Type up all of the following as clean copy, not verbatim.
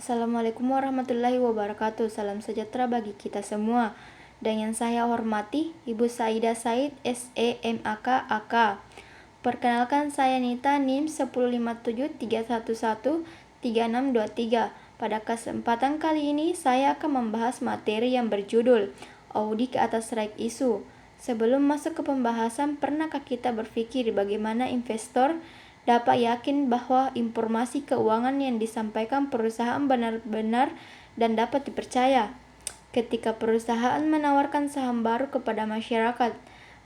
Assalamualaikum warahmatullahi wabarakatuh. Salam sejahtera bagi kita semua. Dan yang saya hormati, Ibu Saida Said, SEMAK AK. Perkenalkan, saya Nita, NIM 10573113623. Pada kesempatan kali ini, saya akan membahas materi yang berjudul Audit atas Right Issue. Sebelum masuk ke pembahasan, pernahkah kita berpikir bagaimana investor dapat yakin bahwa informasi keuangan yang disampaikan perusahaan benar-benar dan dapat dipercaya? Ketika perusahaan menawarkan saham baru kepada masyarakat,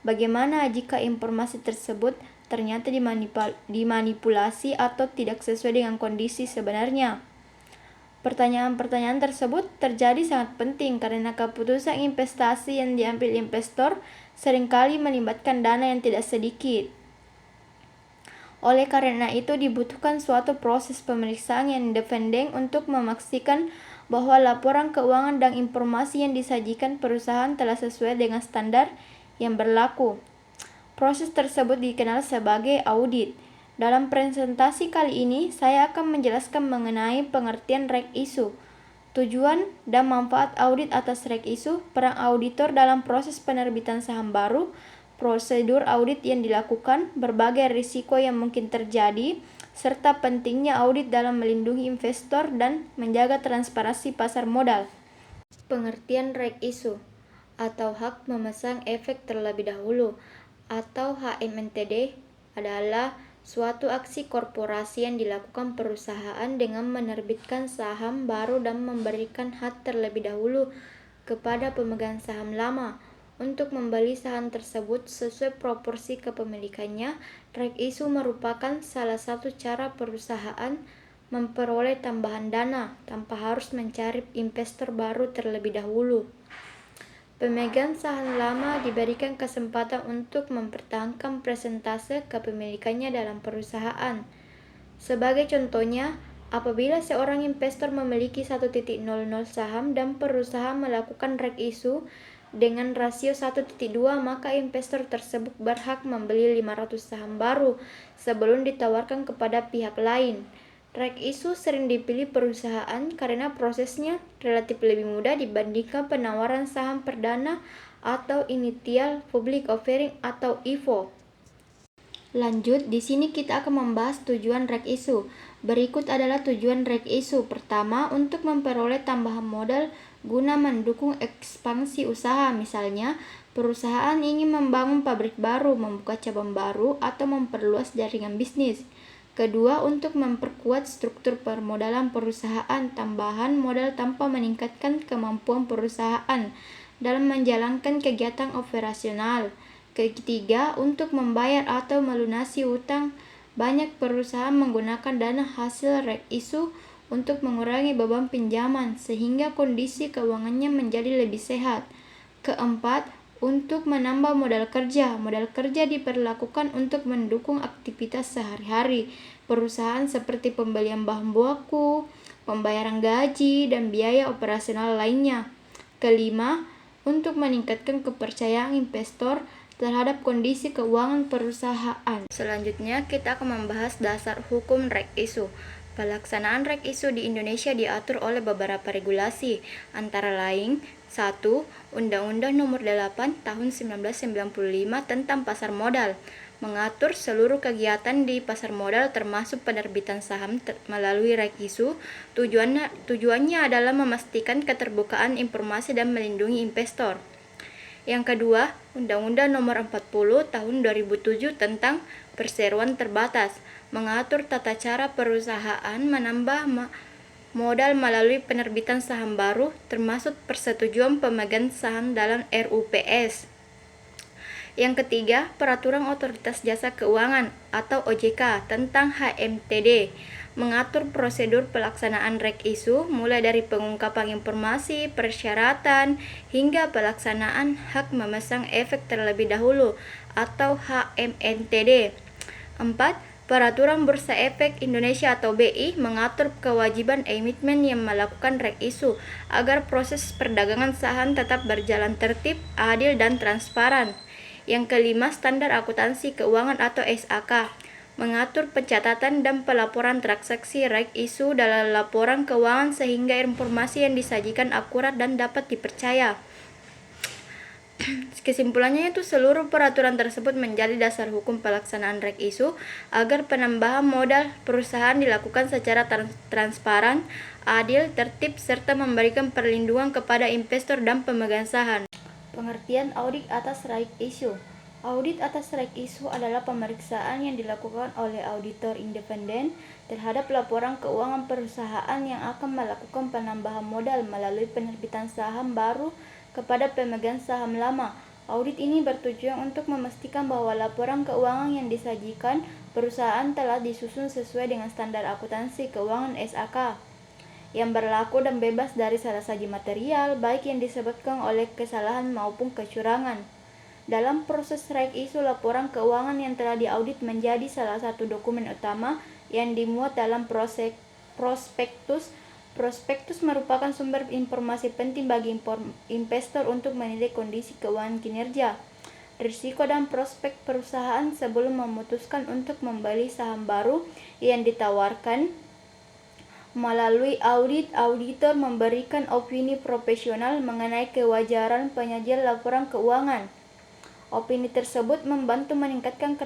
bagaimana jika informasi tersebut ternyata dimanipulasi atau tidak sesuai dengan kondisi sebenarnya? Pertanyaan-pertanyaan tersebut terjadi sangat penting karena keputusan investasi yang diambil investor seringkali melibatkan dana yang tidak sedikit. Oleh karena itu dibutuhkan suatu proses pemeriksaan yang independen untuk memastikan bahwa laporan keuangan dan informasi yang disajikan perusahaan telah sesuai dengan standar yang berlaku. Proses tersebut dikenal sebagai audit. Dalam presentasi kali ini, saya akan menjelaskan mengenai pengertian Right Issue, tujuan dan manfaat audit atas Right Issue, peran auditor dalam proses penerbitan saham baru, prosedur audit yang dilakukan, berbagai risiko yang mungkin terjadi, serta pentingnya audit dalam melindungi investor dan menjaga transparansi pasar modal. Pengertian Right Issue atau hak memesan efek terlebih dahulu atau HMNTD adalah suatu aksi korporasi yang dilakukan perusahaan dengan menerbitkan saham baru dan memberikan hak terlebih dahulu kepada pemegang saham lama untuk membeli saham tersebut sesuai proporsi kepemilikannya. Right Issue merupakan salah satu cara perusahaan memperoleh tambahan dana tanpa harus mencari investor baru terlebih dahulu. Pemegang saham lama diberikan kesempatan untuk mempertahankan persentase kepemilikannya dalam perusahaan. Sebagai contohnya, apabila seorang investor memiliki 1.00 saham dan perusahaan melakukan Right Issue dengan rasio 1.2, maka investor tersebut berhak membeli 500 saham baru sebelum ditawarkan kepada pihak lain. Right Issue sering dipilih perusahaan karena prosesnya relatif lebih mudah dibandingkan penawaran saham perdana atau Initial Public Offering atau IPO. Lanjut, di sini kita akan membahas tujuan Right Issue. Berikut adalah tujuan Right Issue. Pertama, untuk memperoleh tambahan modal guna mendukung ekspansi usaha. Misalnya, perusahaan ingin membangun pabrik baru, membuka cabang baru, atau memperluas jaringan bisnis. Kedua, untuk memperkuat struktur permodalan perusahaan, tambahan modal tanpa meningkatkan kemampuan perusahaan dalam menjalankan kegiatan operasional. Ketiga, untuk membayar atau melunasi utang. Banyak perusahaan menggunakan dana hasil Right Issue untuk mengurangi beban pinjaman sehingga kondisi keuangannya menjadi lebih sehat. Keempat, untuk menambah modal kerja. Modal kerja diperlakukan untuk mendukung aktivitas sehari-hari perusahaan seperti pembelian bahan baku, pembayaran gaji, dan biaya operasional lainnya. Kelima, untuk meningkatkan kepercayaan investor terhadap kondisi keuangan perusahaan. Selanjutnya, kita akan membahas dasar hukum Right Issue. Pelaksanaan Right Issue di Indonesia diatur oleh beberapa regulasi, antara lain 1. Undang-Undang Nomor 8 Tahun 1995 tentang Pasar Modal, mengatur seluruh kegiatan di pasar modal termasuk penerbitan saham melalui Right Issue. Tujuannya adalah memastikan keterbukaan informasi dan melindungi investor. Yang kedua, Undang-Undang Nomor 40 Tahun 2007 tentang Perseroan Terbatas, mengatur tata cara perusahaan menambah modal melalui penerbitan saham baru, termasuk persetujuan pemegang saham dalam RUPS. Yang ketiga, Peraturan Otoritas Jasa Keuangan atau OJK tentang HMTD, mengatur prosedur pelaksanaan Right Issue mulai dari pengungkapan informasi, persyaratan, hingga pelaksanaan hak memesan efek terlebih dahulu atau HMNTD. 4. Peraturan Bursa Efek Indonesia atau BI mengatur kewajiban emiten yang melakukan Right Issue agar proses perdagangan saham tetap berjalan tertib, adil, dan transparan. Yang kelima, Standar Akuntansi Keuangan atau SAK mengatur pencatatan dan pelaporan transaksi right issue dalam laporan keuangan sehingga informasi yang disajikan akurat dan dapat dipercaya. Kesimpulannya itu seluruh peraturan tersebut menjadi dasar hukum pelaksanaan right issue agar penambahan modal perusahaan dilakukan secara transparan, adil, tertib, serta memberikan perlindungan kepada investor dan pemegang saham. Pengertian audit atas right issue. Audit atas right issue adalah pemeriksaan yang dilakukan oleh auditor independen terhadap laporan keuangan perusahaan yang akan melakukan penambahan modal melalui penerbitan saham baru kepada pemegang saham lama. Audit ini bertujuan untuk memastikan bahwa laporan keuangan yang disajikan perusahaan telah disusun sesuai dengan standar akuntansi keuangan SAK yang berlaku dan bebas dari salah saji material, baik yang disebabkan oleh kesalahan maupun kecurangan. Dalam proses right issue, laporan keuangan yang telah diaudit menjadi salah satu dokumen utama yang dimuat dalam prospektus. Prospektus merupakan sumber informasi penting bagi investor untuk menilai kondisi keuangan kinerja, risiko dan prospek perusahaan sebelum memutuskan untuk membeli saham baru yang ditawarkan. Melalui audit, auditor memberikan opini profesional mengenai kewajaran penyajian laporan keuangan. Opini tersebut membantu meningkatkan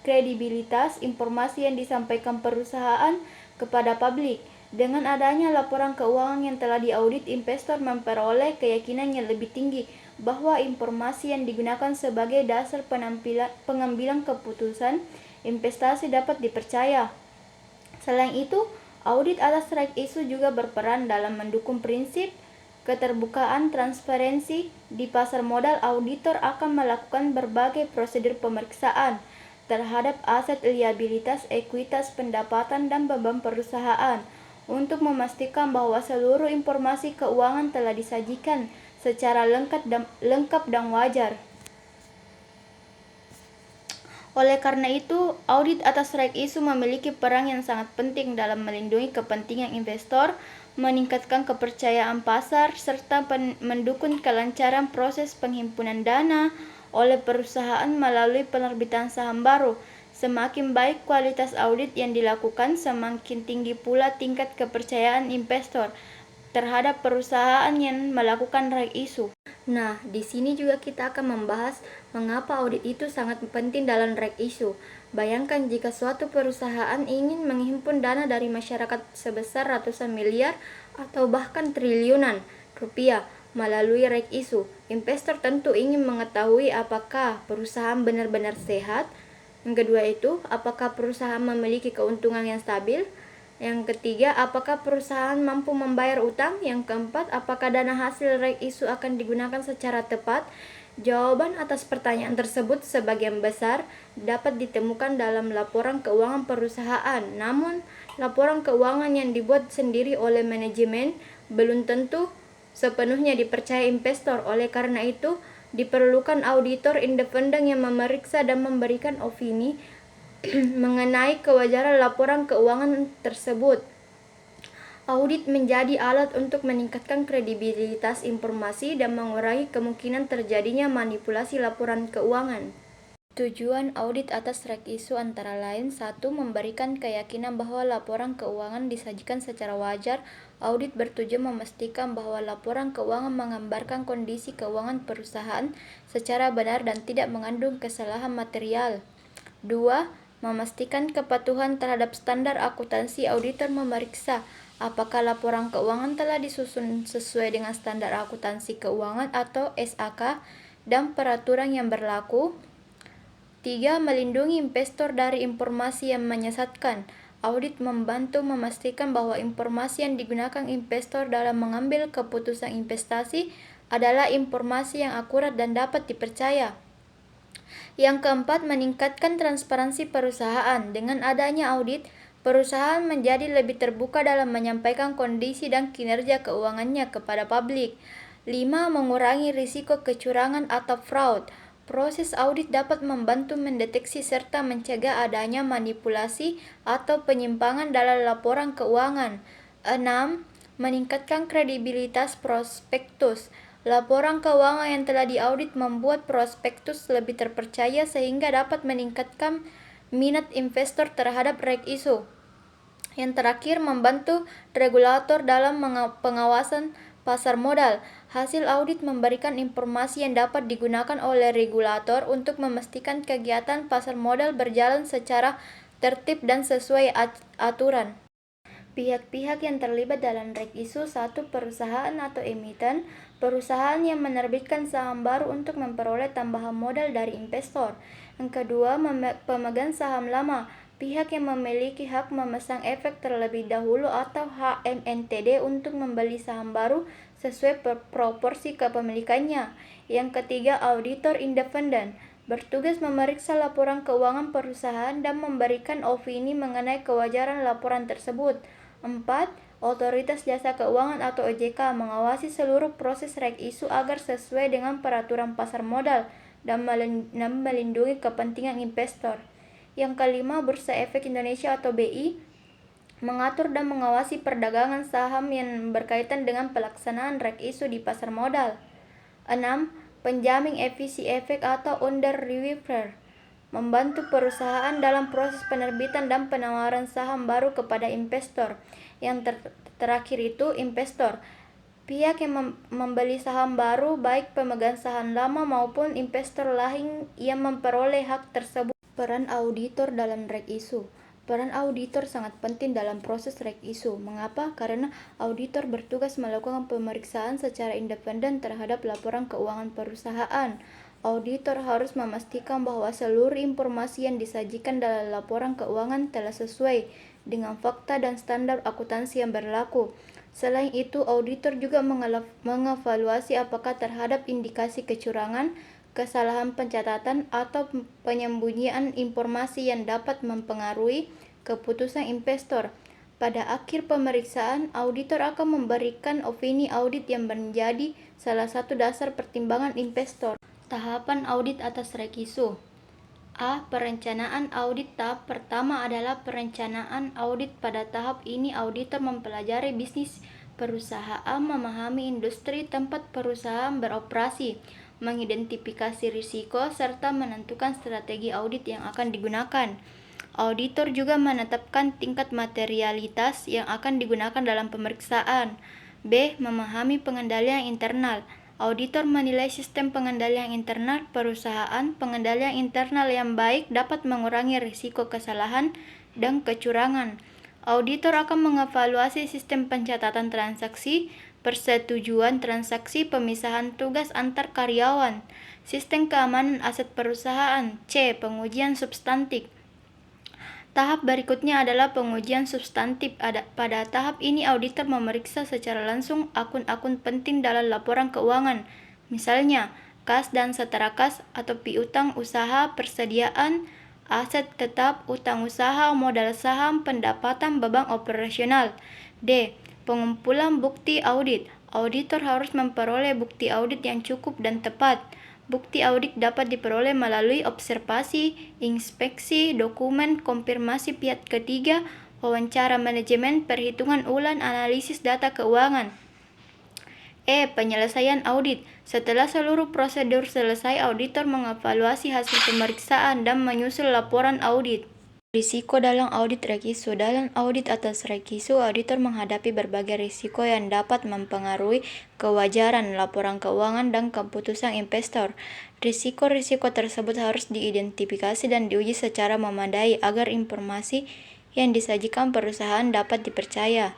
kredibilitas informasi yang disampaikan perusahaan kepada publik. Dengan adanya laporan keuangan yang telah diaudit, investor memperoleh keyakinan yang lebih tinggi bahwa informasi yang digunakan sebagai dasar pengambilan keputusan investasi dapat dipercaya. Selain itu, audit atas right issue juga berperan dalam mendukung prinsip keterbukaan transparansi di pasar modal. Auditor akan melakukan berbagai prosedur pemeriksaan terhadap aset, liabilitas, ekuitas, pendapatan, dan beban perusahaan untuk memastikan bahwa seluruh informasi keuangan telah disajikan secara lengkap dan wajar. Oleh karena itu, audit atas right issue memiliki peran yang sangat penting dalam melindungi kepentingan investor, meningkatkan kepercayaan pasar, serta mendukung kelancaran proses penghimpunan dana oleh perusahaan melalui penerbitan saham baru. Semakin baik kualitas audit yang dilakukan, semakin tinggi pula tingkat kepercayaan investor terhadap perusahaan yang melakukan right issue. Nah, di sini juga kita akan membahas mengapa audit itu sangat penting dalam right issue. Bayangkan jika suatu perusahaan ingin menghimpun dana dari masyarakat sebesar ratusan miliar atau bahkan triliunan rupiah melalui right issue. Investor tentu ingin mengetahui apakah perusahaan benar-benar sehat. Yang kedua itu, apakah perusahaan memiliki keuntungan yang stabil? Yang ketiga, apakah perusahaan mampu membayar utang? Yang keempat, apakah dana hasil right issue akan digunakan secara tepat? Jawaban atas pertanyaan tersebut sebagian besar dapat ditemukan dalam laporan keuangan perusahaan. Namun, laporan keuangan yang dibuat sendiri oleh manajemen belum tentu sepenuhnya dipercaya investor. Oleh karena itu, diperlukan auditor independen yang memeriksa dan memberikan opini mengenai kewajaran laporan keuangan tersebut. Audit menjadi alat untuk meningkatkan kredibilitas informasi dan mengurangi kemungkinan terjadinya manipulasi laporan keuangan. Tujuan audit atas right issue antara lain: 1. Memberikan keyakinan bahwa laporan keuangan disajikan secara wajar. Audit bertujuan memastikan bahwa laporan keuangan menggambarkan kondisi keuangan perusahaan secara benar dan tidak mengandung kesalahan material. 2. Memastikan kepatuhan terhadap standar akuntansi. Auditor memeriksa apakah laporan keuangan telah disusun sesuai dengan standar akuntansi keuangan atau SAK dan peraturan yang berlaku. 3. Melindungi investor dari informasi yang menyesatkan. Audit membantu memastikan bahwa informasi yang digunakan investor dalam mengambil keputusan investasi adalah informasi yang akurat dan dapat dipercaya. Yang keempat, meningkatkan transparansi perusahaan. Dengan adanya audit, perusahaan menjadi lebih terbuka dalam menyampaikan kondisi dan kinerja keuangannya kepada publik. 5. Mengurangi risiko kecurangan atau fraud. Proses audit dapat membantu mendeteksi serta mencegah adanya manipulasi atau penyimpangan dalam laporan keuangan. 6. Meningkatkan kredibilitas prospektus. Laporan keuangan yang telah diaudit membuat prospektus lebih terpercaya sehingga dapat meningkatkan minat investor terhadap reg isu. Yang terakhir, membantu regulator dalam pengawasan pasar modal. Hasil audit memberikan informasi yang dapat digunakan oleh regulator untuk memastikan kegiatan pasar modal berjalan secara tertib dan sesuai aturan. Pihak-pihak yang terlibat dalam reg isu: 1. Perusahaan atau emiten, perusahaan yang menerbitkan saham baru untuk memperoleh tambahan modal dari investor. Yang kedua, pemegang saham lama, pihak yang memiliki hak memasang efek terlebih dahulu atau HMNTD untuk membeli saham baru sesuai proporsi kepemilikannya. Yang ketiga, auditor independen, bertugas memeriksa laporan keuangan perusahaan dan memberikan opini mengenai kewajaran laporan tersebut. 4. Otoritas Jasa Keuangan atau OJK, mengawasi seluruh proses reg isu agar sesuai dengan peraturan pasar modal dan melindungi kepentingan investor. Yang kelima, Bursa Efek Indonesia atau BI, mengatur dan mengawasi perdagangan saham yang berkaitan dengan pelaksanaan reg isu di pasar modal. 6. Penjamin efisi efek atau underwriter, membantu perusahaan dalam proses penerbitan dan penawaran saham baru kepada investor. Yang terakhir itu investor, pihak yang membeli saham baru, baik pemegang saham lama maupun investor lain yang memperoleh hak tersebut. Peran auditor dalam reg isu. Peran auditor sangat penting dalam proses reg isu. Mengapa? Karena auditor bertugas melakukan pemeriksaan secara independen terhadap laporan keuangan perusahaan. Auditor harus memastikan bahwa seluruh informasi yang disajikan dalam laporan keuangan telah sesuai dengan fakta dan standar akuntansi yang berlaku. Selain itu, auditor juga mengevaluasi apakah terhadap indikasi kecurangan, kesalahan pencatatan, atau penyembunyian informasi yang dapat mempengaruhi keputusan investor. Pada akhir pemeriksaan, auditor akan memberikan opini audit yang menjadi salah satu dasar pertimbangan investor. Tahapan audit atas reg isu. A. Perencanaan audit. Tahap pertama adalah perencanaan audit. Pada tahap ini, auditor mempelajari bisnis perusahaan, memahami industri tempat perusahaan beroperasi, mengidentifikasi risiko, serta menentukan strategi audit yang akan digunakan. Auditor juga menetapkan tingkat materialitas yang akan digunakan dalam pemeriksaan. B. Memahami pengendalian internal. Auditor menilai sistem pengendalian internal perusahaan. Pengendalian internal yang baik dapat mengurangi risiko kesalahan dan kecurangan. Auditor akan mengevaluasi sistem pencatatan transaksi, persetujuan transaksi, pemisahan tugas antar karyawan, sistem keamanan aset perusahaan. C. Pengujian substantif. Tahap berikutnya adalah pengujian substantif. Pada tahap ini, auditor memeriksa secara langsung akun-akun penting dalam laporan keuangan, misalnya kas dan setara kas atau piutang usaha, persediaan, aset tetap, utang usaha, modal saham, pendapatan, beban operasional. D. Pengumpulan bukti audit. Auditor harus memperoleh bukti audit yang cukup dan tepat. Bukti audit dapat diperoleh melalui observasi, inspeksi, dokumen, konfirmasi pihak ketiga, wawancara manajemen, perhitungan ulang, analisis data keuangan. E. Penyelesaian audit. Setelah seluruh prosedur selesai, auditor mengevaluasi hasil pemeriksaan dan menyusun laporan audit. Risiko dalam audit reg isu. Dalam audit atas reg isu, auditor menghadapi berbagai risiko yang dapat mempengaruhi kewajaran laporan keuangan dan keputusan investor. Risiko-risiko tersebut harus diidentifikasi dan diuji secara memadai agar informasi yang disajikan perusahaan dapat dipercaya.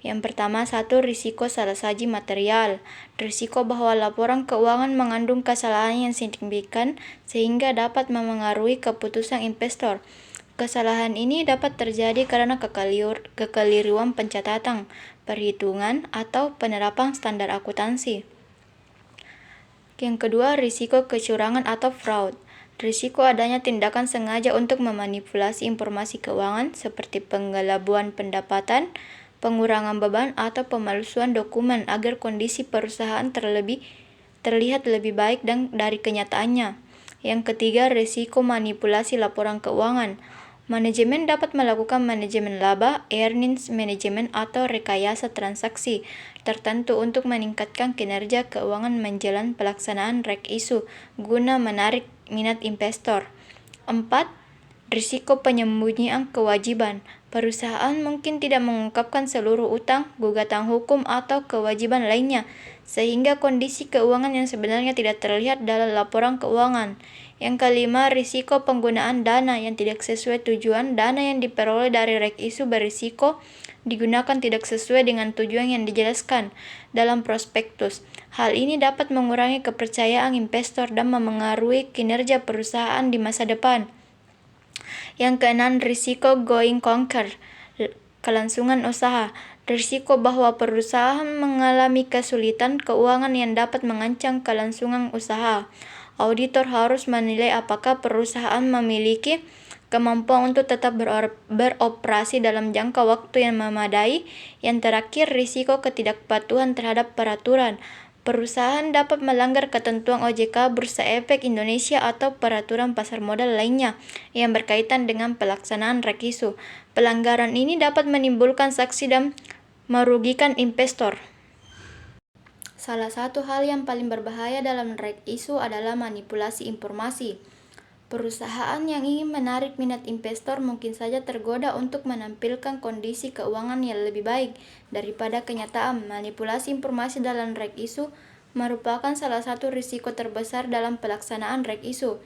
Yang pertama, 1. Risiko salah saji material. Risiko bahwa laporan keuangan mengandung kesalahan yang signifikan sehingga dapat memengaruhi keputusan investor. Kesalahan ini dapat terjadi karena kekeliruan pencatatan, perhitungan, atau penerapan standar akuntansi. Yang kedua, risiko kecurangan atau fraud. Risiko adanya tindakan sengaja untuk memanipulasi informasi keuangan seperti penggelabuan pendapatan, pengurangan beban, atau pemalsuan dokumen agar kondisi perusahaan terlihat lebih baik dari kenyataannya. Yang ketiga, risiko manipulasi laporan keuangan. Manajemen dapat melakukan manajemen laba, earnings management, atau rekayasa transaksi tertentu untuk meningkatkan kinerja keuangan menjelang pelaksanaan reg isu guna menarik minat investor. 4. Risiko penyembunyian kewajiban. Perusahaan mungkin tidak mengungkapkan seluruh utang, gugatan hukum, atau kewajiban lainnya, sehingga kondisi keuangan yang sebenarnya tidak terlihat dalam laporan keuangan. Yang kelima, risiko penggunaan dana yang tidak sesuai tujuan. Dana yang diperoleh dari rek isu berisiko digunakan tidak sesuai dengan tujuan yang dijelaskan dalam prospektus. Hal ini dapat mengurangi kepercayaan investor dan memengaruhi kinerja perusahaan di masa depan. Yang keenam, risiko going concern, kelangsungan usaha. Risiko bahwa perusahaan mengalami kesulitan keuangan yang dapat mengancam kelangsungan usaha. Auditor harus menilai apakah perusahaan memiliki kemampuan untuk tetap beroperasi dalam jangka waktu yang memadai. Yang terakhir, risiko ketidakpatuhan terhadap peraturan. Perusahaan dapat melanggar ketentuan OJK, Bursa Efek Indonesia, atau peraturan pasar modal lainnya yang berkaitan dengan pelaksanaan rek isu. Pelanggaran ini dapat menimbulkan sanksi dan merugikan investor. Salah satu hal yang paling berbahaya dalam rek isu adalah manipulasi informasi. Perusahaan yang ingin menarik minat investor mungkin saja tergoda untuk menampilkan kondisi keuangan yang lebih baik daripada kenyataan. Manipulasi informasi dalam rek isu merupakan salah satu risiko terbesar dalam pelaksanaan rek isu.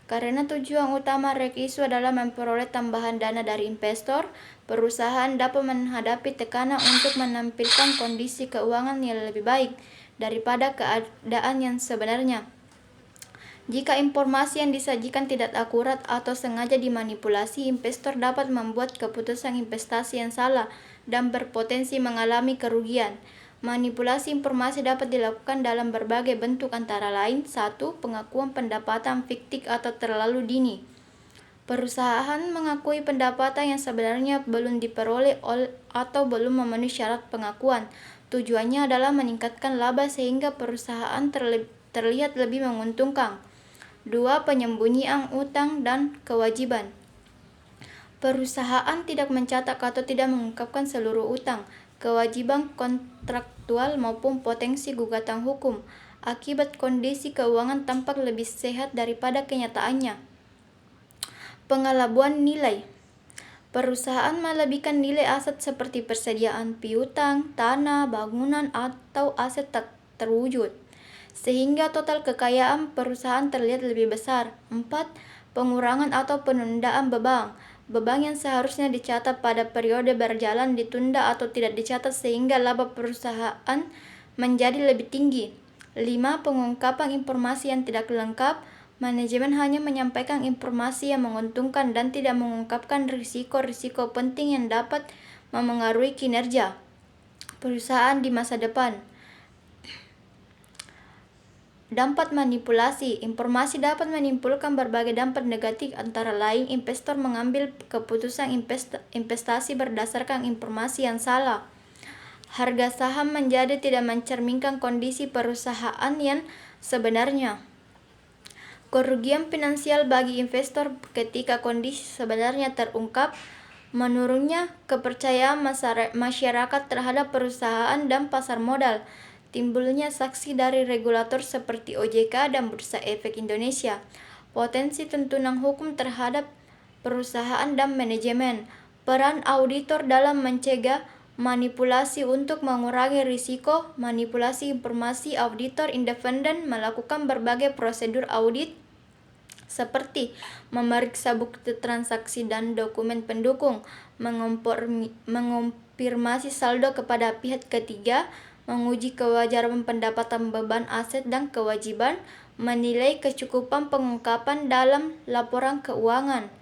Karena tujuan utama rek isu adalah memperoleh tambahan dana dari investor, perusahaan dapat menghadapi tekanan untuk menampilkan kondisi keuangan yang lebih baik daripada keadaan yang sebenarnya. Jika informasi yang disajikan tidak akurat atau sengaja dimanipulasi, investor dapat membuat keputusan investasi yang salah dan berpotensi mengalami kerugian. Manipulasi informasi dapat dilakukan dalam berbagai bentuk antara lain: 1. Pengakuan pendapatan fiktif atau terlalu dini. Perusahaan mengakui pendapatan yang sebenarnya belum diperoleh atau belum memenuhi syarat pengakuan. Tujuannya adalah meningkatkan laba sehingga perusahaan terlihat lebih menguntungkan. 2. Penyembunyian utang dan kewajiban. Perusahaan tidak mencatat atau tidak mengungkapkan seluruh utang, kewajiban kontraktual maupun potensi gugatan hukum. Akibat kondisi keuangan tampak lebih sehat daripada kenyataannya. Pengelabuan nilai. Perusahaan melebihkan nilai aset seperti persediaan piutang, tanah, bangunan, atau aset tak terwujud, sehingga total kekayaan perusahaan terlihat lebih besar. 4. Pengurangan atau penundaan beban. Beban yang seharusnya dicatat pada periode berjalan ditunda atau tidak dicatat sehingga laba perusahaan menjadi lebih tinggi. 5. Pengungkapan informasi yang tidak lengkap. Manajemen hanya menyampaikan informasi yang menguntungkan dan tidak mengungkapkan risiko-risiko penting yang dapat memengaruhi kinerja perusahaan di masa depan. Dampak manipulasi. Informasi dapat menimbulkan berbagai dampak negatif, antara lain investor mengambil keputusan investasi berdasarkan informasi yang salah. Harga saham menjadi tidak mencerminkan kondisi perusahaan yang sebenarnya. Kerugian finansial bagi investor ketika kondisi sebenarnya terungkap. Menurunnya kepercayaan masyarakat terhadap perusahaan dan pasar modal. Timbulnya sanksi dari regulator seperti OJK dan Bursa Efek Indonesia. Potensi tuntutan hukum terhadap perusahaan dan manajemen. Peran auditor dalam mencegah manipulasi untuk mengurangi risiko manipulasi informasi. Auditor independen melakukan berbagai prosedur audit seperti memeriksa bukti transaksi dan dokumen pendukung, mengonfirmasi saldo kepada pihak ketiga, menguji kewajaran pendapatan, beban aset dan kewajiban, menilai kecukupan pengungkapan dalam laporan keuangan,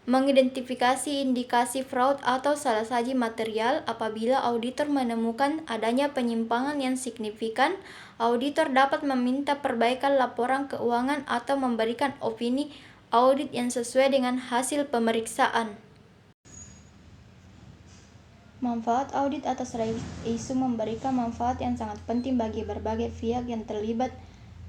mengidentifikasi indikasi fraud atau salah saji material. Apabila auditor menemukan adanya penyimpangan yang signifikan, auditor dapat meminta perbaikan laporan keuangan atau memberikan opini audit yang sesuai dengan hasil pemeriksaan. Manfaat audit atas rek isu. Memberikan manfaat yang sangat penting bagi berbagai pihak yang terlibat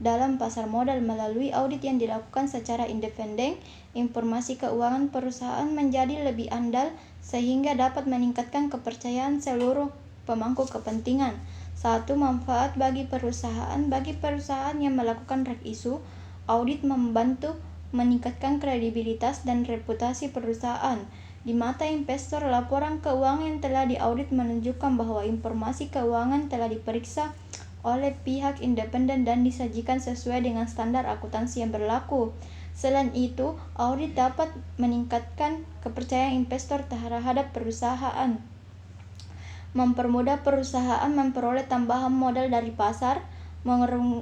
dalam pasar modal. Melalui audit yang dilakukan secara independen, informasi keuangan perusahaan menjadi lebih andal sehingga dapat meningkatkan kepercayaan seluruh pemangku kepentingan. 1. Manfaat bagi perusahaan. Bagi perusahaan yang melakukan rek isu, audit membantu meningkatkan kredibilitas dan reputasi perusahaan. Di mata investor, laporan keuangan yang telah diaudit menunjukkan bahwa informasi keuangan telah diperiksa oleh pihak independen dan disajikan sesuai dengan standar akuntansi yang berlaku. Selain itu, audit dapat meningkatkan kepercayaan investor terhadap perusahaan, mempermudah perusahaan memperoleh tambahan modal dari pasar,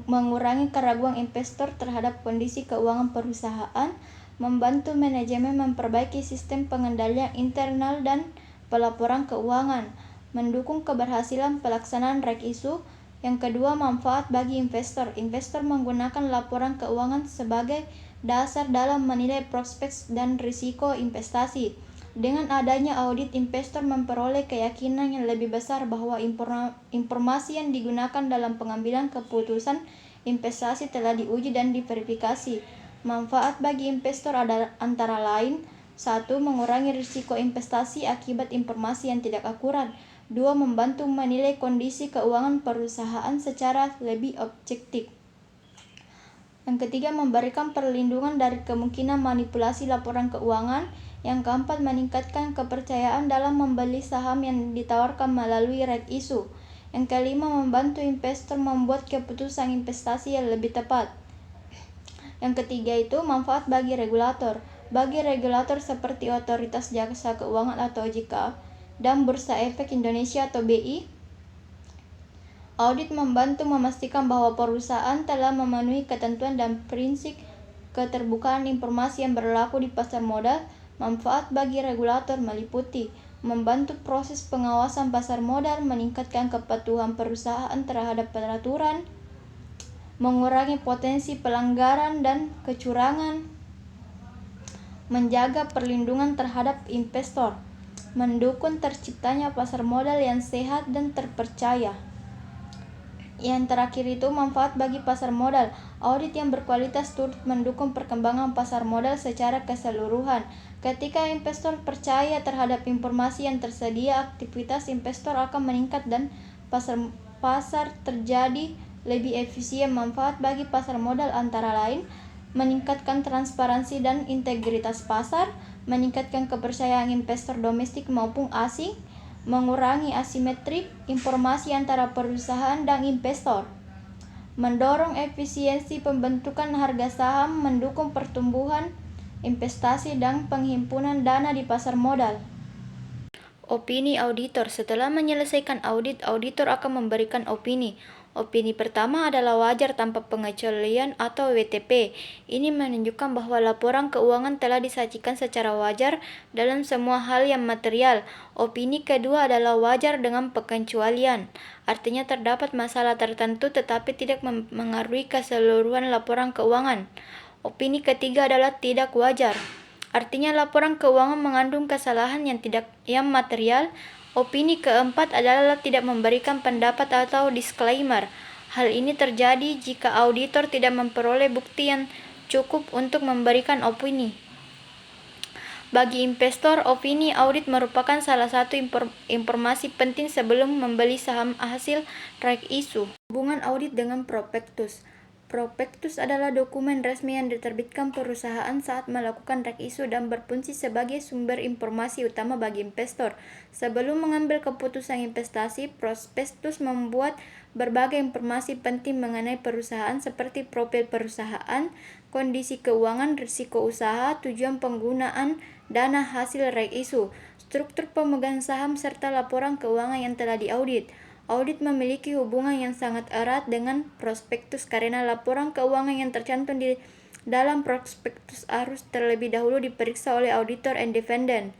mengurangi keraguan investor terhadap kondisi keuangan perusahaan, membantu manajemen memperbaiki sistem pengendalian internal dan pelaporan keuangan, mendukung keberhasilan pelaksanaan reg issue. Yang kedua, manfaat bagi investor. Investor menggunakan laporan keuangan sebagai dasar dalam menilai prospek dan risiko investasi. Dengan adanya audit, investor memperoleh keyakinan yang lebih besar bahwa informasi yang digunakan dalam pengambilan keputusan investasi telah diuji dan diverifikasi. Manfaat bagi investor adalah antara lain: 1. Mengurangi risiko investasi akibat informasi yang tidak akurat. 2. Membantu menilai kondisi keuangan perusahaan secara lebih objektif. Yang ketiga, memberikan perlindungan dari kemungkinan manipulasi laporan keuangan. Yang keempat, meningkatkan kepercayaan dalam membeli saham yang ditawarkan melalui reg issue. Yang kelima, membantu investor membuat keputusan investasi yang lebih tepat. Yang ketiga itu manfaat bagi regulator. Bagi regulator seperti Otoritas Jasa Keuangan atau OJK dan Bursa Efek Indonesia atau BI, audit membantu memastikan bahwa perusahaan telah memenuhi ketentuan dan prinsip keterbukaan informasi yang berlaku di pasar modal. Manfaat bagi regulator meliputi membantu proses pengawasan pasar modal, meningkatkan kepatuhan perusahaan terhadap peraturan, mengurangi potensi pelanggaran dan kecurangan, menjaga perlindungan terhadap investor, mendukung terciptanya pasar modal yang sehat dan terpercaya. Yang terakhir itu manfaat bagi pasar modal. Audit yang berkualitas turut mendukung perkembangan pasar modal secara keseluruhan. Ketika investor percaya terhadap informasi yang tersedia, aktivitas investor akan meningkat dan pasar terjadi lebih efisien. Manfaat bagi pasar modal antara lain: meningkatkan transparansi dan integritas pasar, meningkatkan kepercayaan investor domestik maupun asing, mengurangi asimetrik informasi antara perusahaan dan investor, mendorong efisiensi pembentukan harga saham, mendukung pertumbuhan investasi dan penghimpunan dana di pasar modal. Opini auditor. Setelah menyelesaikan audit, auditor akan memberikan opini. Opini pertama adalah wajar tanpa pengecualian atau WTP. Ini menunjukkan bahwa laporan keuangan telah disajikan secara wajar dalam semua hal yang material. Opini kedua adalah wajar dengan pengecualian. Artinya terdapat masalah tertentu tetapi tidak mengaruhi keseluruhan laporan keuangan. Opini ketiga adalah tidak wajar. Artinya laporan keuangan mengandung kesalahan yang material. Opini keempat adalah tidak memberikan pendapat atau disclaimer. Hal ini terjadi jika auditor tidak memperoleh bukti yang cukup untuk memberikan opini. Bagi investor, opini audit merupakan salah satu informasi penting sebelum membeli saham hasil reg issue. Hubungan audit dengan prospektus. Prospektus adalah dokumen resmi yang diterbitkan perusahaan saat melakukan reg issue dan berfungsi sebagai sumber informasi utama bagi investor. Sebelum mengambil keputusan investasi, prospektus membuat berbagai informasi penting mengenai perusahaan seperti profil perusahaan, kondisi keuangan, risiko usaha, tujuan penggunaan dana hasil reg issue, struktur pemegang saham, serta laporan keuangan yang telah diaudit. Audit memiliki hubungan yang sangat erat dengan prospektus karena laporan keuangan yang tercantum di dalam prospektus harus terlebih dahulu diperiksa oleh auditor independen.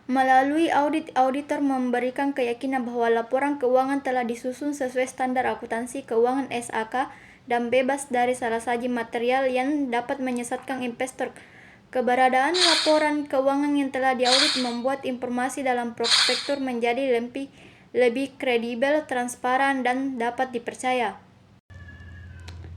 Melalui audit, auditor memberikan keyakinan bahwa laporan keuangan telah disusun sesuai standar akuntansi keuangan SAK dan bebas dari salah satu material yang dapat menyesatkan investor. Keberadaan laporan keuangan yang telah diaudit membuat informasi dalam prospektus menjadi lebih kredibel, transparan, dan dapat dipercaya.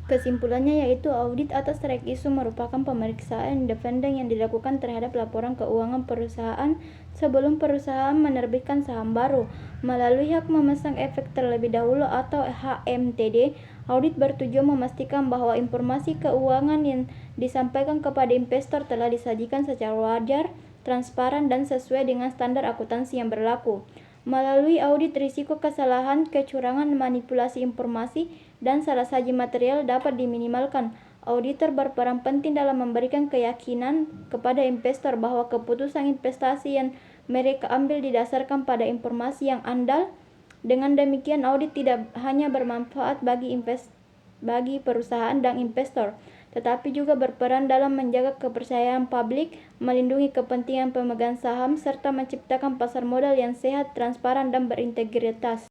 Kesimpulannya yaitu audit atas strike isu merupakan pemeriksaan independen yang dilakukan terhadap laporan keuangan perusahaan sebelum perusahaan menerbitkan saham baru. Melalui hak memasang efek terlebih dahulu atau HMTD, audit bertujuan memastikan bahwa informasi keuangan yang disampaikan kepada investor telah disajikan secara wajar, transparan, dan sesuai dengan standar akuntansi yang berlaku. Melalui audit, risiko kesalahan, kecurangan, manipulasi informasi, dan salah saji material dapat diminimalkan. Auditor berperan penting dalam memberikan keyakinan kepada investor bahwa keputusan investasi yang mereka ambil didasarkan pada informasi yang andal. Dengan demikian, audit tidak hanya bermanfaat bagi perusahaan dan investor, tetapi juga berperan dalam menjaga kepercayaan publik, melindungi kepentingan pemegang saham, serta menciptakan pasar modal yang sehat, transparan, dan berintegritas.